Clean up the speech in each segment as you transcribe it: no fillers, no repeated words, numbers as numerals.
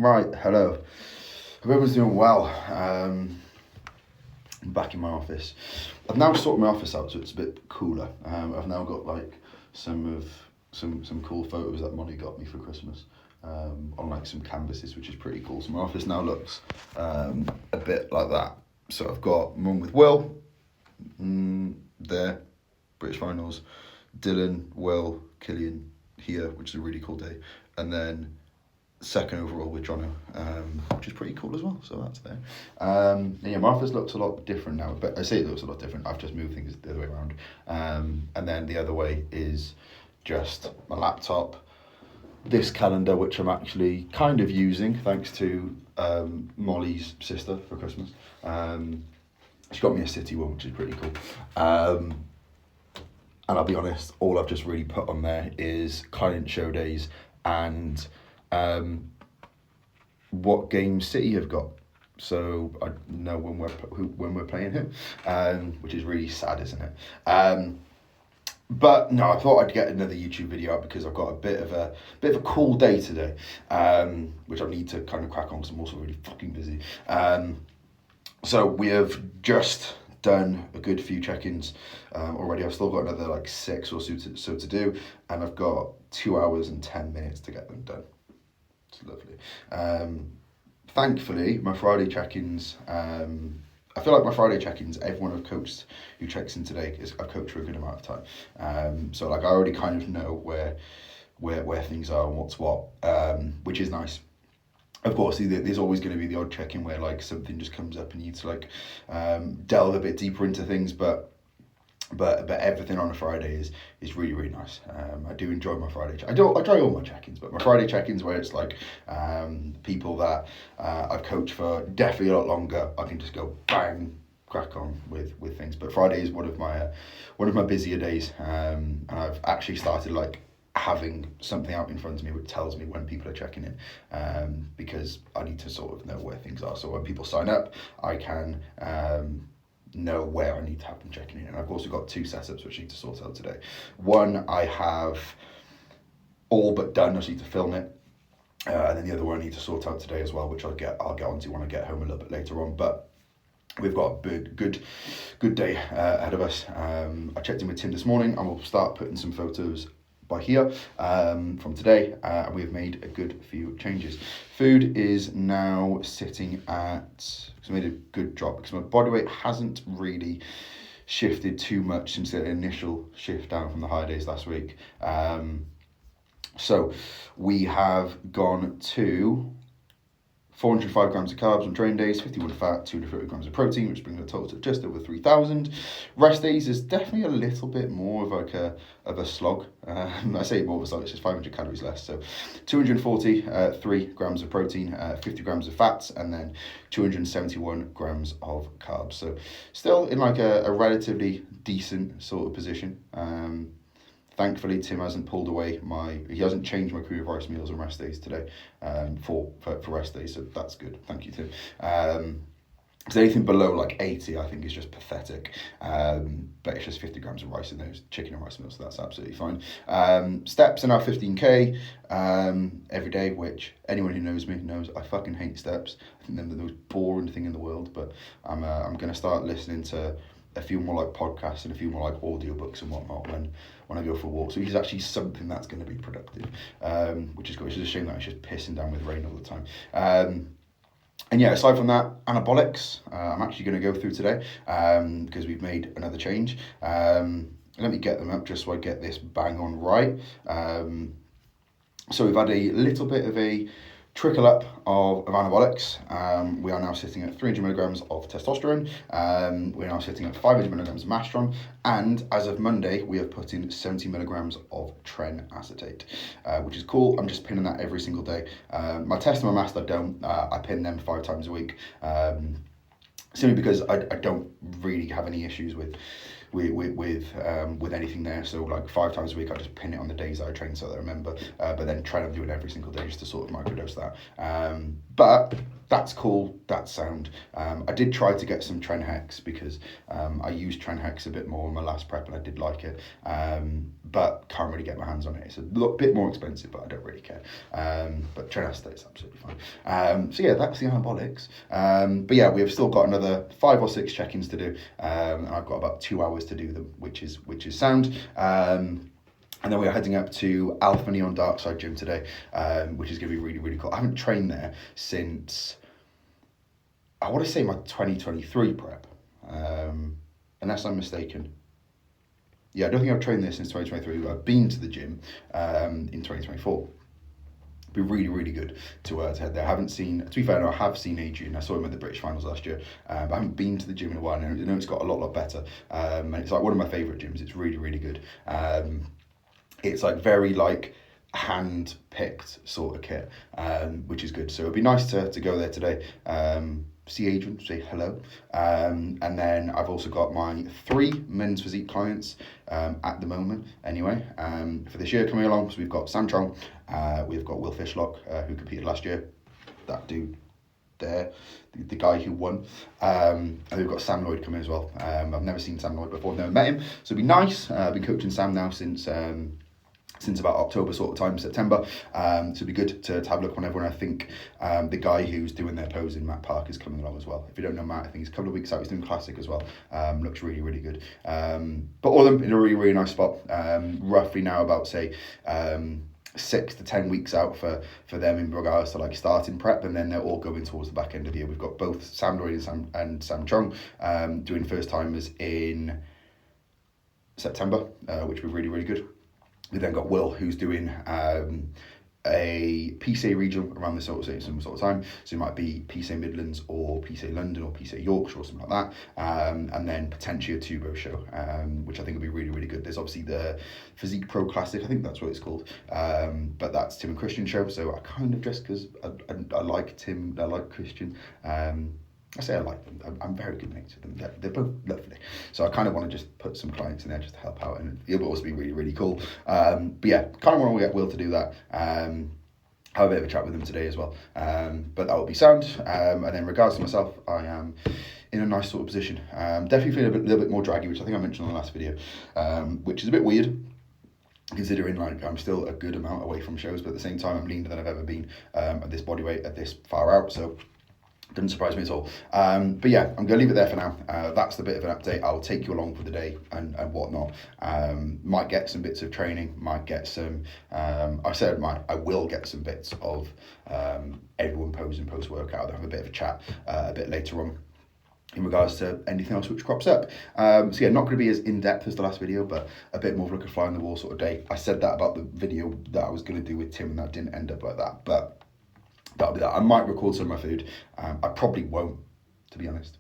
Right, hello. Hope everyone's doing well. I'm back in my office. I've now sorted my office out so it's a bit cooler. I've now got like some cool photos that Molly got me for Christmas on like some canvases, which is pretty cool. So my office now looks a bit like that. So I've got Mum with Will, there, British finals, Dylan, Will, Killian here, which is a really cool day, and then second overall with Jono, which is pretty cool as well. So that's there. Yeah, my office looks a lot different now. But I say it looks a lot different. I've just moved things the other way around. And then the other way is just my laptop, this calendar, which I'm actually kind of using thanks to Molly's sister for Christmas. She got me a city one, which is pretty cool. And I'll be honest, all I've just really put on there is client show days and what games City have got, so I know when we're playing him, which is really sad, isn't it? But no, I thought I'd get another YouTube video out because I've got a bit of a cool day today, which I need to kind of crack on because I'm also really fucking busy. So we have just done a good few check-ins already. I've still got another like 6 or so to do, and I've got 2 hours and 10 minutes to get them done. It's lovely. Thankfully, my Friday check-ins, I feel like my Friday check-ins, everyone I've coached who checks in today, I've coached for a good amount of time. So like I already kind of know where things are and what's what, which is nice. Of course, there's always going to be the odd check-in where like something just comes up and you need to like delve a bit deeper into things, but everything on a Friday is really, really nice. I do enjoy my Friday. I try all my check-ins, but my Friday check-ins where it's like people that I've coached for definitely a lot longer, I can just go bang, crack on with things. But Friday is one of my busier days, and I've actually started like having something out in front of me which tells me when people are checking in, because I need to sort of know where things are. So when people sign up, I can know where I need to have them checking in. And I've also got 2 setups which I need to sort out today. One I have all but done, I just need to film it. And then the other one I need to sort out today as well, which I'll get onto when I get home a little bit later on. But we've got a big, good day ahead of us. I checked in with Tim this morning and we'll start putting some photos by here from today, and we've made a good few changes. Food is now sitting at, because I made a good drop because my body weight hasn't really shifted too much since the initial shift down from the high days last week. So we have gone to 405 grams of carbs on train days, 51 fat, 230 grams of protein, which brings the total to just over 3,000. Rest days is definitely a little bit more of like a slog. I say more of a slog, it's just 500 calories less. So 243 grams of protein, 50 grams of fats, and then 271 grams of carbs. So still in like a relatively decent sort of position. Thankfully, Tim hasn't pulled away he hasn't changed my crew of rice meals on rest days today, for rest days, so that's good. Thank you, Tim. Because anything below like 80, I think is just pathetic. But it's just 50 grams of rice in those chicken and rice meals, so that's absolutely fine. Steps are now 15k every day, which anyone who knows me knows I fucking hate steps. I think they're the most boring thing in the world, but I'm going to start listening to a few more like podcasts and a few more like audiobooks and whatnot when I go for walks, which is actually something that's going to be productive, which is good. It's just a shame that it's just pissing down with rain all the time. And yeah, aside from that, anabolics, I'm actually going to go through today because we've made another change. Let me get them up just so I get this bang on right. So we've had a little bit of a trickle up of anabolics. We are now sitting at 300 milligrams of testosterone. We're now sitting at 500 milligrams of mastron. And as of Monday, we have put in 70 milligrams of tren acetate, which is cool. I'm just pinning that every single day. My test and my mast, I don't. I pin them 5 times a week. Simply because I don't really have any issues with anything there. So like 5 times a week I just pin it on the days that I train so that I remember, but then tren I'm doing every single day just to sort of microdose that. But that's cool, that's sound. I did try to get some Tren Hex because I used Tren Hex a bit more in my last prep and I did like it, but can't really get my hands on it. It's a bit more expensive, but I don't really care. But Tren Hex is absolutely fine. So yeah, that's the anabolics. But yeah, we've still got another 5 or 6 check-ins to do, and I've got about 2 hours to do them, which is sound. And then we're heading up to Alpha Neon Darkside Gym today, which is going to be really, really cool. I haven't trained there since, I want to say, my 2023 prep, unless I'm mistaken. Yeah, I don't think I've trained there since 2023. I've been to the gym in 2024. It'd be really, really good to head there. I haven't seen, to be fair, no, I have seen Adrian. I saw him at the British finals last year. But I haven't been to the gym in a while. I know it's got a lot better. And it's like one of my favourite gyms. It's really, really good. It's like very like hand-picked sort of kit, which is good. So it'd be nice to go there today, see Adrian, say hello. And then I've also got my 3 men's physique clients at the moment anyway, for this year coming along. So we've got Sam Chong, we've got Will Fishlock, who competed last year, that dude there, the guy who won, and we've got Sam Lloyd coming as well. I've never seen Sam Lloyd before, never met him, so it'd be nice. I've been coaching Sam now since about October sort of time, September. So it'd be good to have a look on everyone. I think the guy who's doing their posing, Matt Park, is coming along as well. If you don't know Matt, I think he's a couple of weeks out. He's doing Classic as well. Looks really, really good. But all of them in a really, really nice spot. Roughly now about, say, 6 to 10 weeks out for them in regards to like starting prep, and then they're all going towards the back end of the year. We've got both Sam Lloyd and Sam Chong doing first timers in September, which will be really, really good. We then got Will, who's doing a PCA regional around the same sort of time. So it might be PCA Midlands or PCA London or PCA Yorkshire or something like that. And then potentially a Tubo show, which I think will be really, really good. There's obviously the Physique Pro Classic, I think that's what it's called. But that's Tim and Christian show. So I kind of just, because I like Tim, I like Christian. I say I like them. I'm very good mates with them. They're both lovely. So I kind of want to just put some clients in there just to help out, and it'll also be really, really cool. But yeah, kind of want to get Will to do that. Have a bit of a chat with him today as well. But that will be sound. And then regards to myself, I am in a nice sort of position. Definitely feeling a little bit more draggy, which I think I mentioned on the last video, which is a bit weird, considering like I'm still a good amount away from shows, but at the same time I'm leaner than I've ever been at this body weight, at this far out. So doesn't surprise me at all. But yeah, I'm going to leave it there for now. That's the bit of an update. I'll take you along for the day and whatnot. Might get some bits of training, might get some, I will get some bits of everyone posing post-workout. I'll have a bit of a chat a bit later on in regards to anything else which crops up. So yeah, not going to be as in-depth as the last video, but a bit more of like a fly on the wall sort of day. I said that about the video that I was going to do with Tim, and that didn't end up like that, but that'll be that. I might record some of my food. I probably won't, to be honest.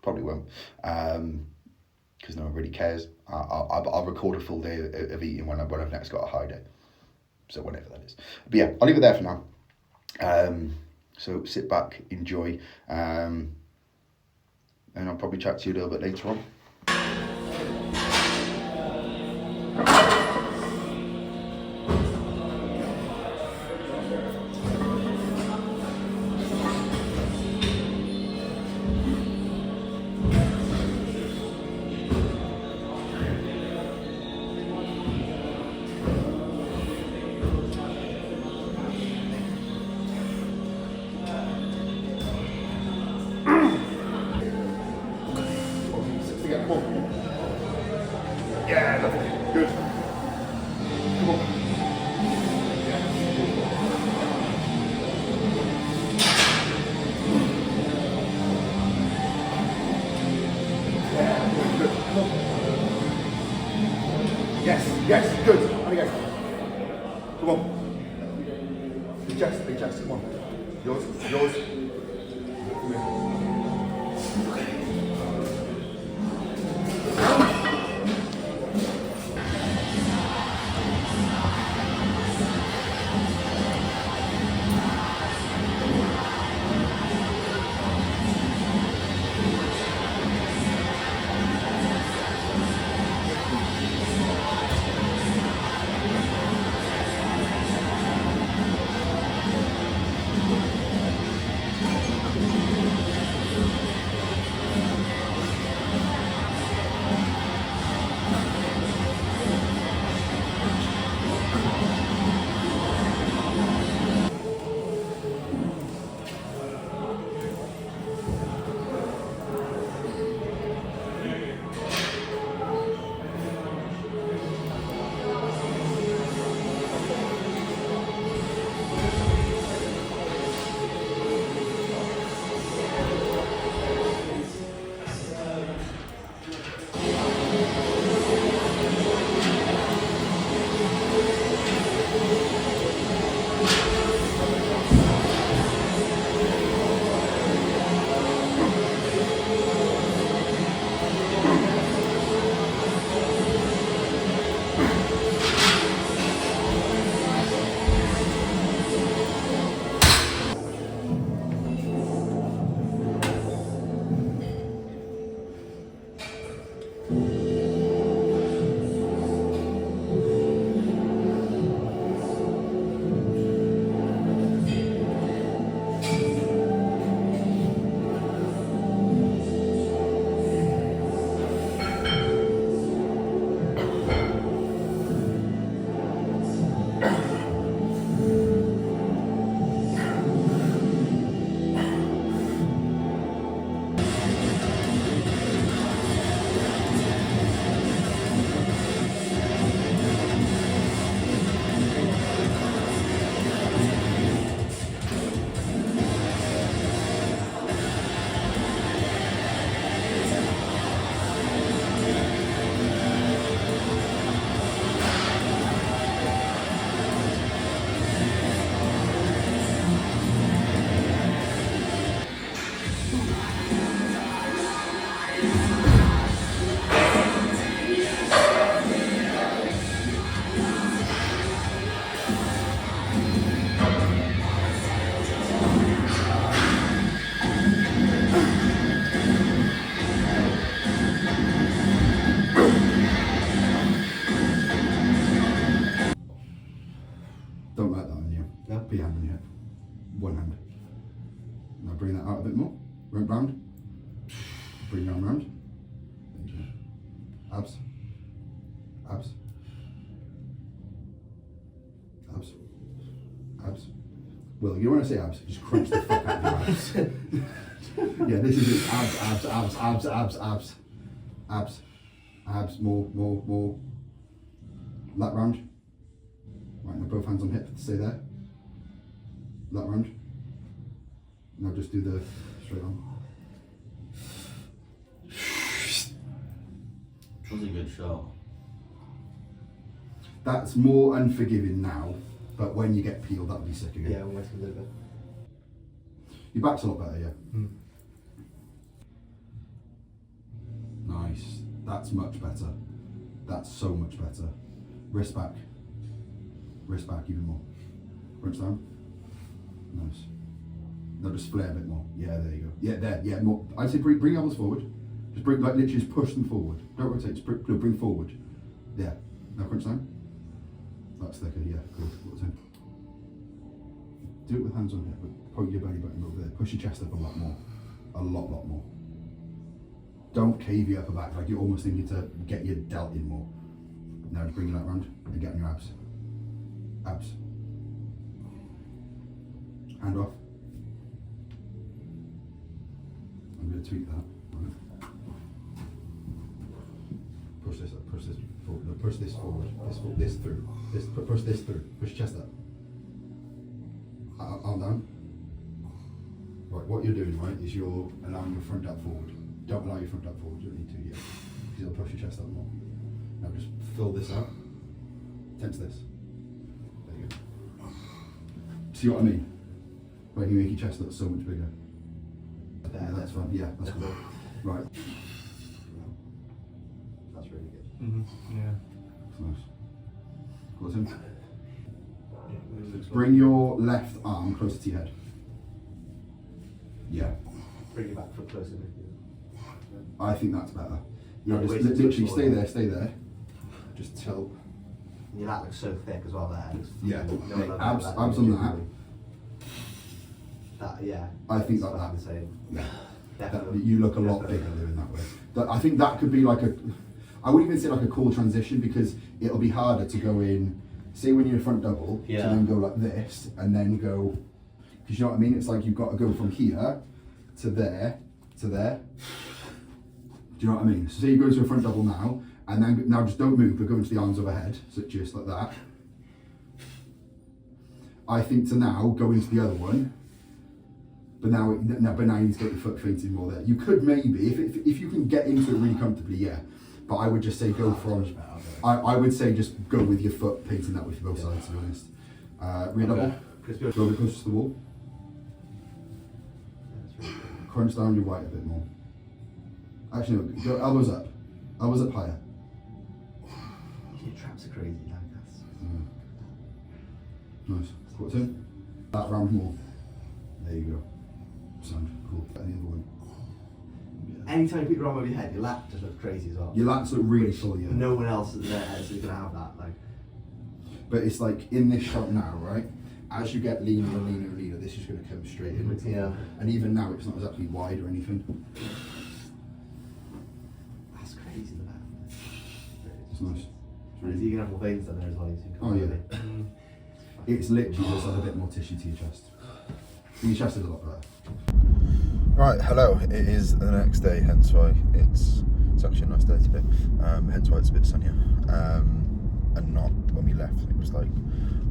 Probably won't, because no one really cares. I'll record a full day of eating when I've next got a high day. So whenever that is. But yeah, I'll leave it there for now. So sit back, enjoy, and I'll probably chat to you a little bit later on. Yeah, lovely. Good. Come on. Yeah, good. Come on. Yes, good. And again. Come on. Big chest, come on. Yours. Come here. one hand. Now bring that out a bit more. Round. Bring down round. Abs. Abs. Abs. Abs. Well, you don't want to say abs, just crunch the fuck out of your abs. Yeah, this is it. Abs. More. Lat round. Right, now both hands on hip, stay there. Lat round. Now just do the straight arm. That was a good shot. That's more unforgiving now, but when you get peeled, that'll be sick again. Yeah, almost a little bit. Your back's a lot better, yeah. Nice. That's much better. That's so much better. Wrist back. Wrist back even more. Crunch down. Nice. Now just flare a bit more. Yeah, there you go. Yeah, there. Yeah, more. I'd say bring elbows forward. Just bring, like literally just push them forward. Don't rotate, just bring forward. Yeah. Now crunch down. That's thicker, yeah. Good. What's in? Do it with hands on hip, but point your belly button over there. Push your chest up a lot more. A lot more. Don't cave your upper back, like you're almost thinking to get your delt in more. Now just bring your lat round and get on your abs. Abs. Hand off. I'm going to tweak that. Right. Push this up, push this forward. No, push this forward. This through. Push this through. Push your chest up. Arm down. Right, what you're doing, right, is you're allowing your front delt forward. Don't allow your front delt forward, you don't need to yet. Because it'll push your chest up more. Now just fill this out. Tense this. There you go. See what I mean? Where you make your chest look so much bigger. Yeah, that's fine. Yeah, that's good. Right. That's really good. Yeah. That's nice. Close in. Bring your left arm closer to your head. Yeah. Bring your back foot closer. I think that's better. Yeah, Yeah, just wait, literally touch stay there. Just tilt. Your lat looks so thick as well there. Yeah. No, Hey, no, abs that on that. That, yeah. I think It's that. the same. Yeah. Definitely. You look a lot bigger doing that way. But I think that could be like I wouldn't even say like a cool transition, because it'll be harder to go in, say when you're in front double, to then go like this, and then go, because you know what I mean? It's like you've got to go from here to there, to there. Do you know what I mean? So say you go to a front double now, and then now just don't move, but go into the arms overhead, so just like that. I think to now go into the other one, but now you need to get your foot fainting more there. You could maybe, if you can get into it really comfortably, yeah. But I would just say go from, I would say just go with your foot painting that way for both sides, to be honest. Rear double, go a bit closer to the wall. Crunch down your right a bit more. Actually, no, go elbows up higher. Your traps are crazy, like that's. Nice. Squats in. That round more. There you go. Sound cool. And the other one. Anytime you put your arm over your head, your lat just looks crazy as well. Your lats look really full, yeah. No one else in their heads is gonna have that, like. But it's like in this shot now, right? As you get leaner and leaner and leaner, this is going to come straight in. Yeah. And even now, it's not exactly wide or anything. That's crazy, the back. It's nice. It's So really, you can have more veins down there as well. So you can Oh, yeah. It's literally just add a bit more tissue to your chest. Your chest is a lot better. Right, hello. It is the next day, hence why it's actually a nice day today. Hence why it's a bit sunnier. And not when we left. It was like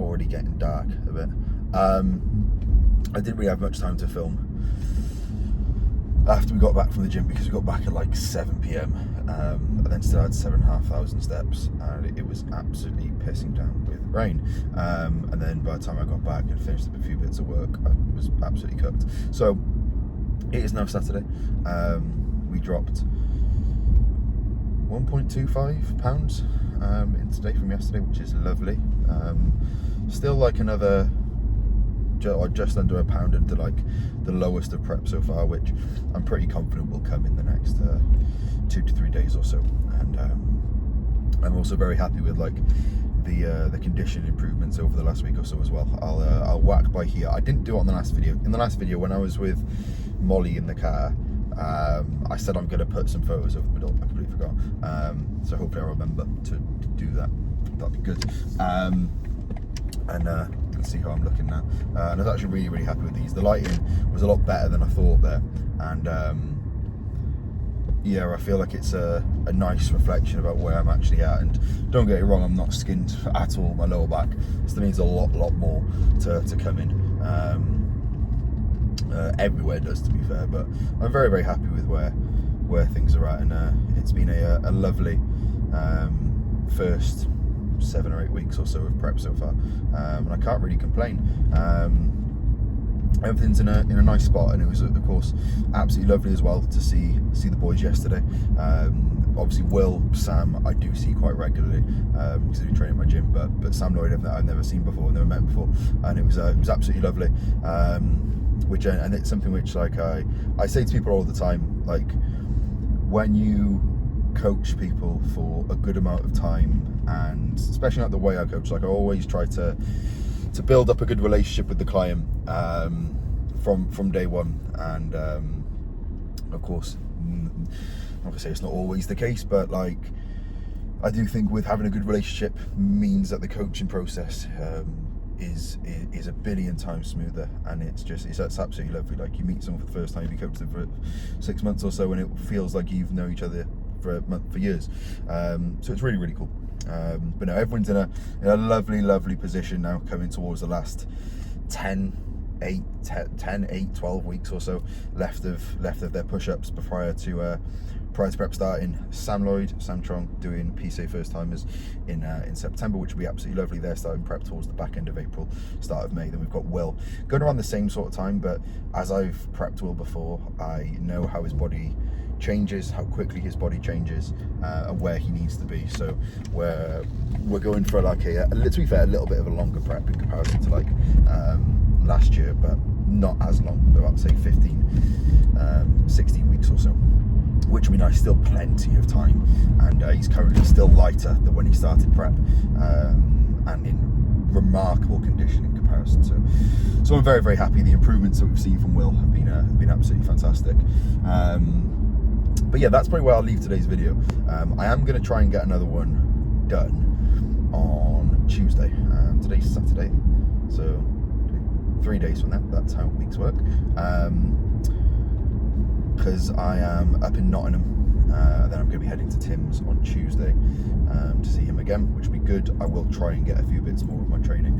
already getting dark a bit. I didn't really have much time to film after we got back from the gym, because we got back at like 7 p.m. And then still had 7,500 steps, and it was absolutely pissing down with rain. And then by the time I got back and finished up a few bits of work, I was absolutely cooked. So it is now Saturday. We dropped 1.25 pounds in today from yesterday, which is lovely. Still like another just under a pound into like the lowest of prep so far, which I'm pretty confident will come in the next 2 to 3 days or so. And I'm also very happy with like the condition improvements over the last week or so as well. I'll whack by here. I didn't do it on the last video. In the last video when I was with Molly in the car, I said I'm going to put some photos of the middle. I completely forgot. So hopefully I'll remember to do that. That'd be good. And you can see how I'm looking now. And I was actually really, really happy with these. The lighting was a lot better than I thought there. And yeah, I feel like it's a nice reflection about where I'm actually at. And don't get me wrong, I'm not skinned at all. My lower back still needs a lot more to come in. Everywhere does, to be fair, but I'm very, very happy with where things are at, and it's been a lovely first 7 or 8 weeks or so of prep so far, and I can't really complain. Everything's in a nice spot, and it was, of course, absolutely lovely as well to see the boys yesterday. Obviously Will, Sam, I do see quite regularly because we train at my gym, but Sam Lloyd I've never seen before, never met before, and it was absolutely lovely. And it's something which, like, I say to people all the time, like, when you coach people for a good amount of time, and especially like the way I coach, like, I always try to build up a good relationship with the client from day one. And of course, I'm not gonna say it's not always the case, but like, I do think with having a good relationship means that the coaching process is a billion times smoother, and it's absolutely lovely. Like, you meet someone for the first time, you've been coaching them for 6 months or so, and it feels like you've known each other for years. So it's really, really cool. But no, everyone's in a lovely position now, coming towards the last 10, 12 weeks or so left of their push-ups prior to prep starting. Sam Trong doing PCA first timers in September, which will be absolutely lovely. They're starting prep towards the back end of April, start of May. Then we've got Will going around the same sort of time, but as I've prepped Will before, I know how his body changes, how quickly his body changes, and where he needs to be. So we're going for like to be fair, a little bit of a longer prep in comparison to like last year, but not as long, about say 16 weeks or so, which would be nice. Still plenty of time, and he's currently still lighter than when he started prep, and in remarkable condition in comparison. So I'm very, very happy. The improvements that we've seen from Will have been absolutely fantastic. But yeah, that's probably where I'll leave today's video. I am going to try and get another one done on Tuesday. Today's Saturday, so 3 days from that. That's how weeks work. Because I am up in Nottingham. Then I'm going to be heading to Tim's on Tuesday to see him again, which will be good. I will try and get a few bits more of my training,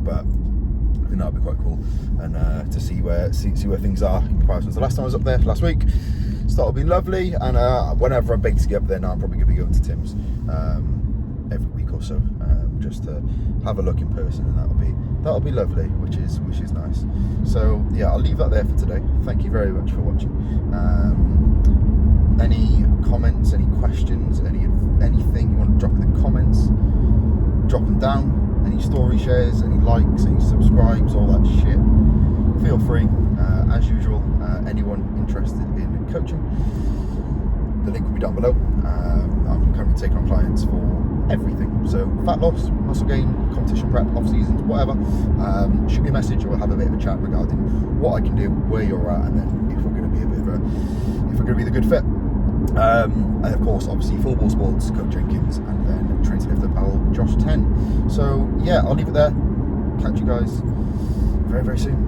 but I think that'll be quite cool, and to see where things are in comparison. So last time I was up there last week, so that'll be lovely. And whenever I'm basically up there now, I'm probably going to be going to Tim's every week or so, just to have a look in person, and that'll be lovely, which is nice. So yeah, I'll leave that there for today. Thank you very much for watching. Any comments, any questions, anything you want to drop in the comments, drop them down. Any story shares, any likes, any subscribes, all that shit, feel free. As usual, anyone interested in coaching, the link will be down below. I'm currently taking on clients for everything, so fat loss, muscle gain, competition prep, off seasons, whatever. Shoot me a message, or we'll have a bit of a chat regarding what I can do, where you're at, and then if we're going to be the good fit. And of course, obviously, Full Ball Sports, Coach Jenkins, and then Trinity Lift Up Powell, Josh 10. So yeah, I'll leave it there. Catch you guys very, very soon.